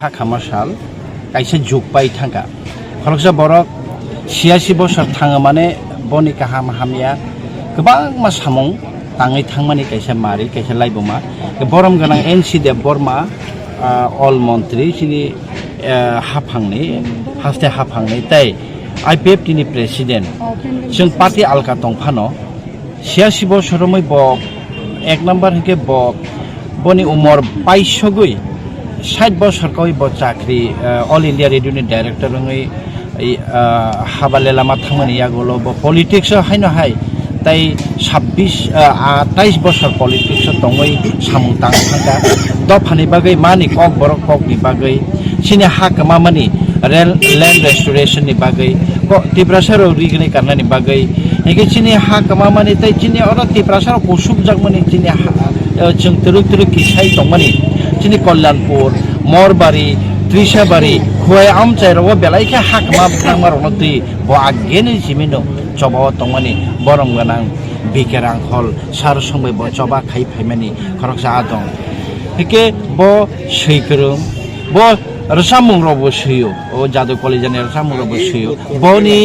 Hakamasal kaisa jukpai thangka kholoksa borok 86 bosor thanga mane boni kaham hamya gobang ma samung tangai thangmani kaisa mari kaisa laiboma borom ganang NC de Borma all montri sini haste hafangni tai IPFT ni president जों party alka tongphano 86 bosor moi bo ek number hike bo boni umor 22 gui 60 বছর কই ব চাকরি all India radio নি director নই হাবালে লামা থামনি ইয়াগুলো ব politics হাইনো high তাই 28 বছর পলিটিক্স দङै সামুং তাং থাকা দফানি বাগै मानि কক বরক কক नि बागै सिनि हाकमा मानि ল্যান্ড রেস্টোরেশন नि बागै टिप्रासार रिगनि करनानि बागै एके सिनि हाकमा मानि ताई सिनि अरा टिप्रासार कुसुब जगमनि सिनि जों तुरुक किसाई दङमनि सिनि कल्याणपुर मरबारी त्रिशाबारी खुवाई आमचाइराव बेलाइखे हाकमा थांमारनति ब आगेनि जिमिनो चबाव तंमानि बरम गोनां बिकेरांखल सार संबै ब चबा खाइ फाइमानि खरकसा आदं एके ब सैग्रोम ब रसामुंग्रबो सैयो ओ जादु कलेजनि रसामुंग्रबो सैयो बनि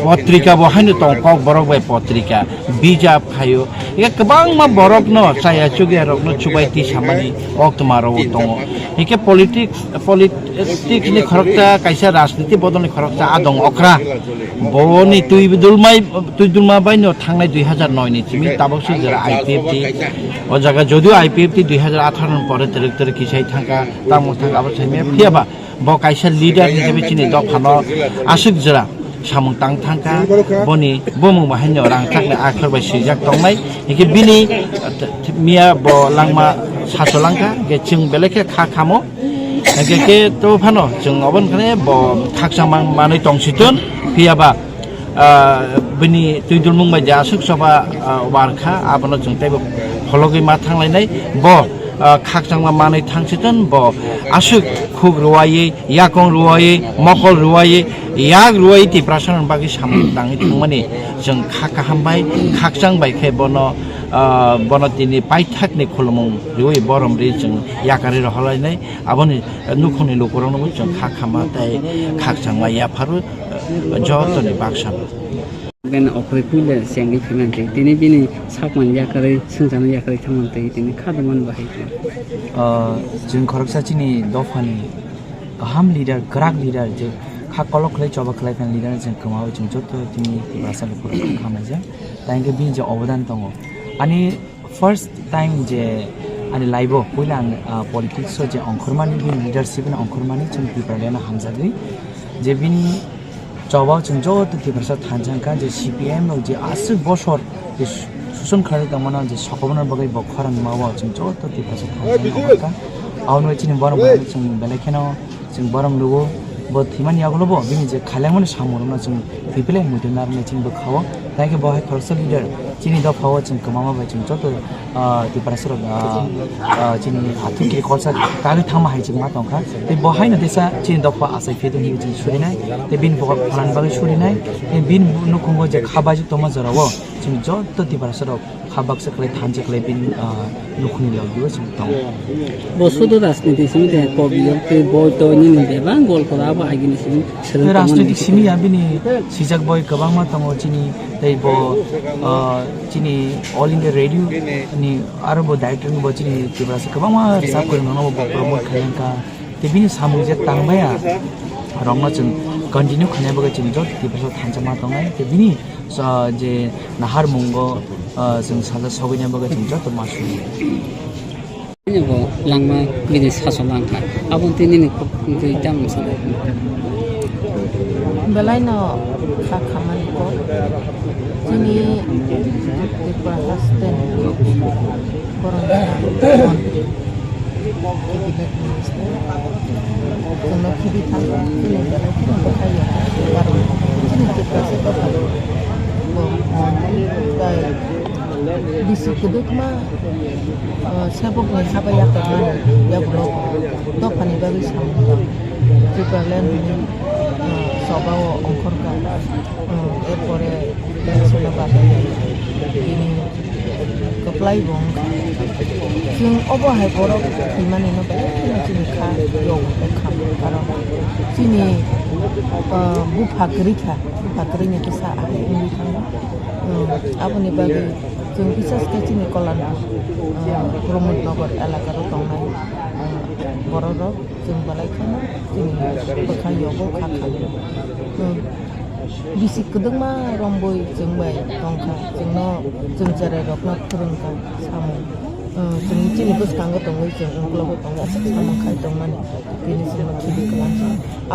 पत्रिका बहायनो तं कक बरक बाय पत्रिका बिजाब खायो ए गोबां मा बरक न चाया चुगे रकनो चुबायति सामानि अक्टमारो दङ एके पलिटिक्स नि खरकता कायसा राजनीति बदलनि खरकता आदं अक्रा बनि तुइदुलमा बायनो थांनाय 2009 नि तिमि ताबसु जरा IPFT ओ जागा जदिও IPFT 2018 परे तेरेक्टर किसाई थांका तामो थांका अब छैमे फियाबा ब कायसा लिडार हिसाबै चिनि दफानो आसुक जरा सामुं तां थांका बनि बमुं बाहायनो रां थांनो आखरबाय सिजाक दंनाय एके बिनि मिया ब लांमा सासलांका गे जों बेलेखे खामो एके तो फानो जों अबन खने ब खाकसामां मानै तंसितुन फियाबा बिनि तुइदुलमुं बायदि आसुक सभा वारखा आबनो जों ताइबो फलगै मा थांलायनाय ब खाकसांमा मानै थांसितुन ब आसुक खुग रुवायै याकं रुवायै मकल रुवायै याक रुवायै तिप्रासन बागै सामुं दाङै थांमानि जों खाका हामबाय खाकसां बायखे बन तिनि पाइथाकनि खुलुमुं रुवायै बरम रि जों याकारि रहलायनाय आबनि नुखुनि लुकुरावनो जों खाखामा ताइ खाकसांमा याफारु जतनि बाक्सान ben okoi puile sengi phimante tini bini sakman yakare sungjan yakare thamante tini khadaman bahai जों खरकसाचिनि दफानि गाहाम लिडार ग्राक लिडार जे खाकलक खलै चबा खलै फेन लिडार जों कमाव जों जत तिनि भाषाले पुरा खामाजा ताइके बिन जे अवदान दङ अनि फर्स्ट टाइम जे अनि लाइबो पहिला पलिटिक्स जे अंखरमानि बिन लिडारशिप न अंखरमानि जों प्रिपेयारना हामजागै जे बिनि चबाव जों जत तिब्रासा थानजांका जे CPM जे आसुक बसर जे सुसन खाले तमना जे सकबना बगै बखरान मावा जों जत तिब्रासा थानजांका आउनो चिनि बरम जों बेलेखेनो जों बरम लुगो ब थिमानि यागलो ब बिनि जे खालामन सामरना जों पिपले मुदनार ने चिन बखाव ताके बहाय खरसा लिडार चिनि दफाव जों कमामा बाय जों जत तिब्रासा चिनि आथिके खरसा कागै थामा हाय जों मा दंखा ते बहायनो देसा चिनि दफा आसाय फेदो नि जों सुरिनाय ते बिन बग फलान बागै सुरिनाय ते बिन नुखुंगो जे खाबाजि तमा जराव जों जत तिब्रासा खाबाक सकले थानजे खले बिन नुखुनि लागियो जों दं bosudo राजनीति समिति कबियो ते बोयतो नि देबा गल खराब आगिनि सिम राजनीतिक सिमि याबिनि सिजाक बय गोबां मा दङ चिनि तै ब चिनि अल इन्डिया रेडियो नि आरो ब डाइरेक्टर नि ब चिनि तिब्रासा गोबां मा रिसार्च गर्न न ब प्रमोट खायनका ते बिनि सामु जे तांबाया रंग जों कन्टिन्यू खानायबो जों जत तिब्रासा थानजा मा दङ ते बिनि जे नाहार मुंगो जों साजा सगैनाबो जों जत मासु ini bo langma bini sasolangka abon tini ni ko itam sana belaino khamani ko tini diprahasten corona kono kibi thanga tini belai ko kaya baru tini diprahas ko bo dai disi kuduk ma sabok ni sabaya ka ya blog to pani baru sama Tripalan sobawo ongkor ka erpore sona bata ini keplai bong sing obo hai borok himani no bele sini kha yong te kham karo sini bu phakri ni kisa ai uni kham apuni bagi jeng bisa sini kolan promot nogor elakar tongnai borok jeng balai khana sini bekha yogo kha bisik kedeng ma romboi jeng bai tongkha jengno jeng jare rokna khurungka samu jeng chini bus kanggo tongai jeng ungklo tonga samang khai tongmani bini sing khibi kelang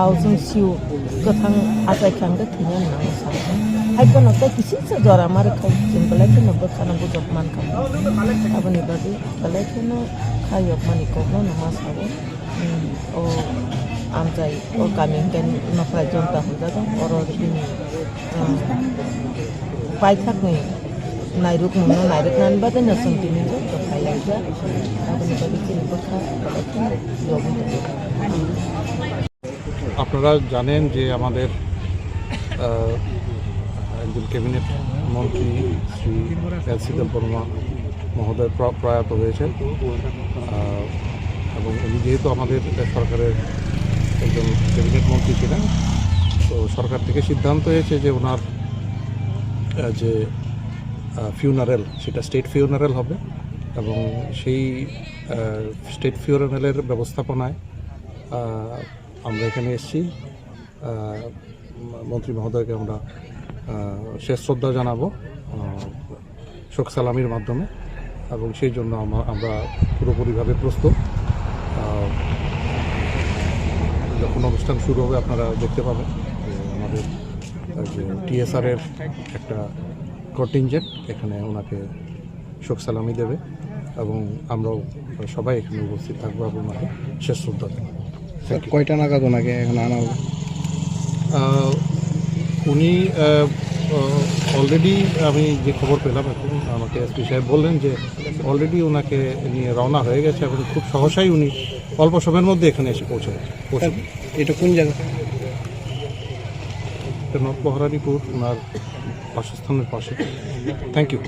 au jeng siu kathang asai khangga thinya nang sa hai kono ta kisi sa jora mar khai jeng balai kono bakhana bu jopman kam abani badi balai kono khayok mani kokno nama sabo o amjai o kami kan nafra jonta hoda to oro bini paithak ni nairuk nan bade na santini jo to khaya ja abani badi chini bakha yogi আপনারা জানেন যে আমাদের একজন cabinet মন্ত্রী শ্রী এল.সি. দেববর্মা মহোদয় প্রয়াত হয়েছেন এবং উনি যেহেতু আমাদের সরকারের একজন ক্যাবিনেট মন্ত্রী ছিলেন, তো সরকার থেকে সিদ্ধান্ত হয়েছে যে ওনার যে ফিউনারেল সেটা স্টেট ফিউনারেল হবে এবং সেই স্টেট ফিউনারেলের ব্যবস্থাপনায় আমরা এখানে এসেছি। মন্ত্রী মহোদয়কে আমরা শেষ শ্রদ্ধা জানাবো শোক সালামির মাধ্যমে এবং সেই জন্য আমরা পুরোপুরিভাবে প্রস্তুত। যখন অনুষ্ঠান শুরু হবে আপনারা দেখতে পাবেন আমাদের যে টিএসআরের একটা কন্টিনজেন্ট এখানে ওনাকে শোক সালামি দেবে এবং আমরাও সবাই এখানে উপস্থিত থাকবো এবং ওনাকে শেষ শ্রদ্ধা দেবো। কয়টা নাগাদ ওনাকে এখানে আনা হবে? উনি অলরেডি আমি যে খবর পেলাম এখন আমাকে এসপি সাহেব বললেন যে অলরেডি ওনাকে নিয়ে রওনা হয়ে গেছে এবং খুব সহসাই উনি অল্প সময়ের মধ্যে এখানে এসে পৌঁছে। এটা কোন জায়গা? নর্থ বহরানীপুর ওনার বাসস্থানের পাশে। Thank you.